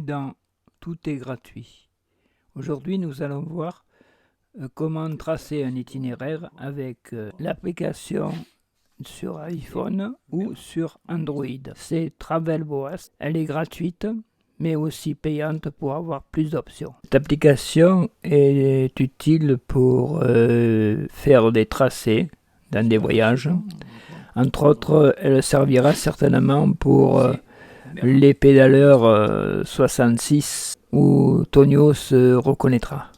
Bienvenue dans Tout est gratuit. Aujourd'hui, nous allons voir comment tracer un itinéraire avec l'application sur iPhone ou sur Android. C'est Travelboast. Elle est gratuite, mais aussi payante pour avoir plus d'options. Cette application est utile pour faire des tracés dans des voyages. Entre autres, elle servira certainement pour les pédaleurs 66 où Tonio se reconnaîtra.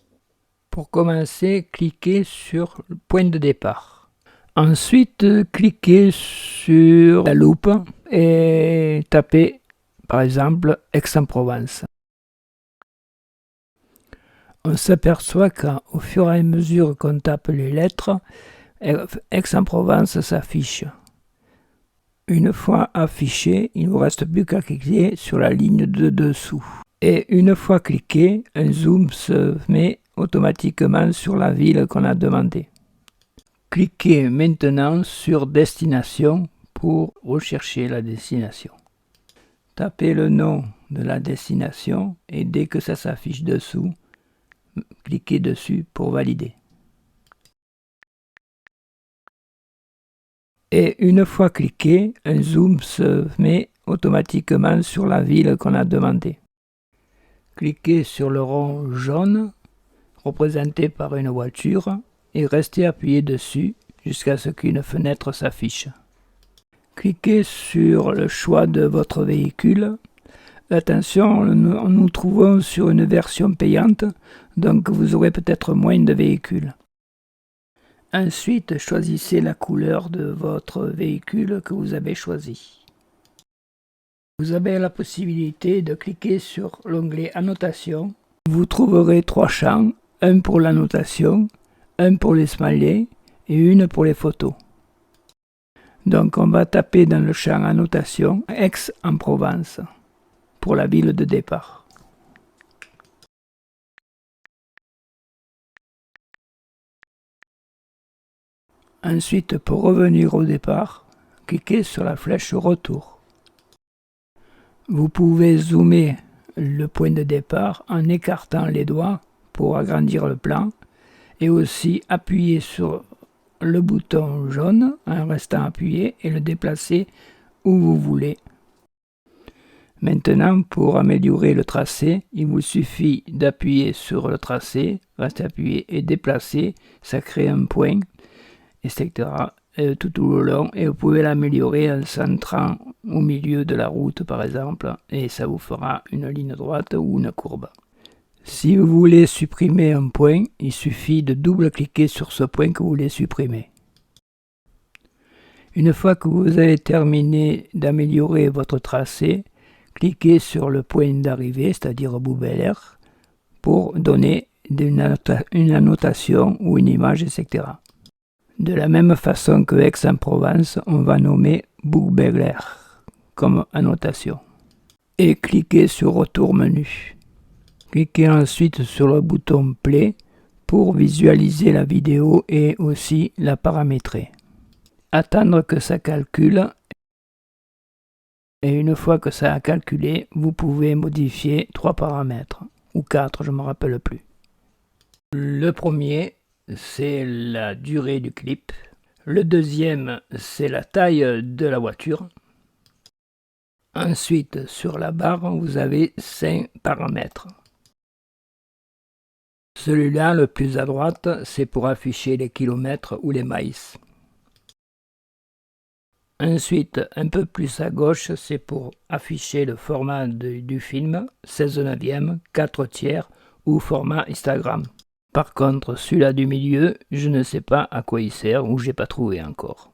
Pour commencer, cliquez sur le point de départ. Ensuite, cliquez sur la loupe et tapez par exemple Aix-en-Provence. On s'aperçoit qu'au fur et à mesure qu'on tape les lettres, Aix-en-Provence s'affiche. Une fois affiché, il ne vous reste plus qu'à cliquer sur la ligne de dessous. Et une fois cliqué, un zoom se met automatiquement sur la ville qu'on a demandé. Cliquez maintenant sur Destination pour rechercher la destination. Tapez le nom de la destination et dès que ça s'affiche dessous, cliquez dessus pour valider. Et une fois cliqué, un zoom se met automatiquement sur la ville qu'on a demandé. Cliquez sur le rond jaune représenté par une voiture et restez appuyé dessus jusqu'à ce qu'une fenêtre s'affiche. Cliquez sur le choix de votre véhicule. Attention, nous trouvons sur une version payante, donc vous aurez peut-être moins de véhicules. Ensuite, choisissez la couleur de votre véhicule que vous avez choisi. Vous avez la possibilité de cliquer sur l'onglet Annotation. Vous trouverez 3 champs, un pour l'annotation, un pour les smileys et une pour les photos. Donc on va taper dans le champ Annotation Aix-en-Provence pour la ville de départ. Ensuite, pour revenir au départ, cliquez sur la flèche Retour. Vous pouvez zoomer le point de départ en écartant les doigts pour agrandir le plan et aussi appuyer sur le bouton jaune en restant appuyé et le déplacer où vous voulez. Maintenant, pour améliorer le tracé, il vous suffit d'appuyer sur le tracé, rester appuyé et déplacer, ça crée un point, etc. Tout au long, et vous pouvez l'améliorer en centrant au milieu de la route par exemple, et ça vous fera une ligne droite ou une courbe. Si vous voulez supprimer un point, il suffit de double-cliquer sur ce point que vous voulez supprimer. Une fois que vous avez terminé d'améliorer votre tracé, cliquez sur le point d'arrivée, c'est-à-dire Bout Bel Air, pour donner une annotation ou une image, etc. De la même façon que Aix-en-Provence, on va nommer Bout Bel Air comme annotation. Et cliquez sur Retour menu. Cliquez ensuite sur le bouton Play pour visualiser la vidéo et aussi la paramétrer. Attendre que ça calcule. Et une fois que ça a calculé, vous pouvez modifier 3 paramètres, ou 4, je ne me rappelle plus. Le premier, c'est la durée du clip. Le deuxième, c'est la taille de la voiture. Ensuite, sur la barre, vous avez 5 paramètres. Celui-là, le plus à droite, c'est pour afficher les kilomètres ou les miles. Ensuite, un peu plus à gauche, c'est pour afficher le format du film, 16/9, 4/3 ou format Instagram. Par contre, celui-là du milieu, je ne sais pas à quoi il sert ou j'ai pas trouvé encore.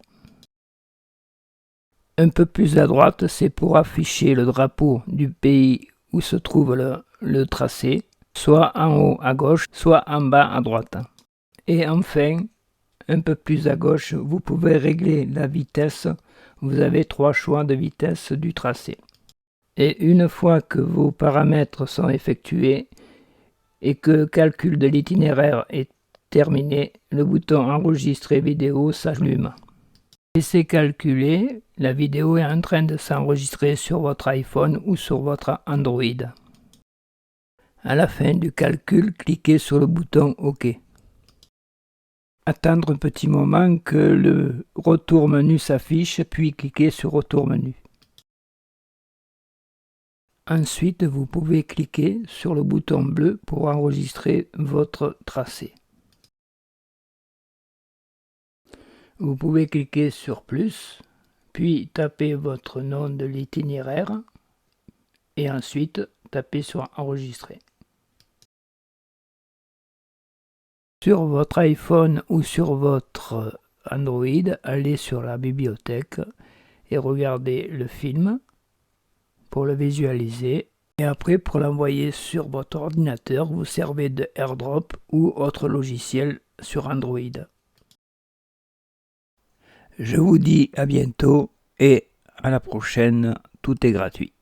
Un peu plus à droite, c'est pour afficher le drapeau du pays où se trouve le tracé, soit en haut à gauche, soit en bas à droite. Et enfin, un peu plus à gauche, vous pouvez régler la vitesse. Vous avez 3 choix de vitesse du tracé. Et une fois que vos paramètres sont effectués et que le calcul de l'itinéraire est terminé, le bouton Enregistrer vidéo s'allume. Laissez calculer, la vidéo est en train de s'enregistrer sur votre iPhone ou sur votre Android. À la fin du calcul, cliquez sur le bouton OK. Attendre un petit moment que le retour menu s'affiche, puis cliquez sur Retour menu. Ensuite, vous pouvez cliquer sur le bouton bleu pour enregistrer votre tracé. Vous pouvez cliquer sur plus, puis taper votre nom de l'itinéraire et ensuite taper sur Enregistrer. Sur votre iPhone ou sur votre Android, allez sur la bibliothèque et regardez le film pour le visualiser. Et après, pour l'envoyer sur votre ordinateur, vous servez de AirDrop ou autre logiciel sur Android. Je vous dis à bientôt et à la prochaine, tout est gratuit.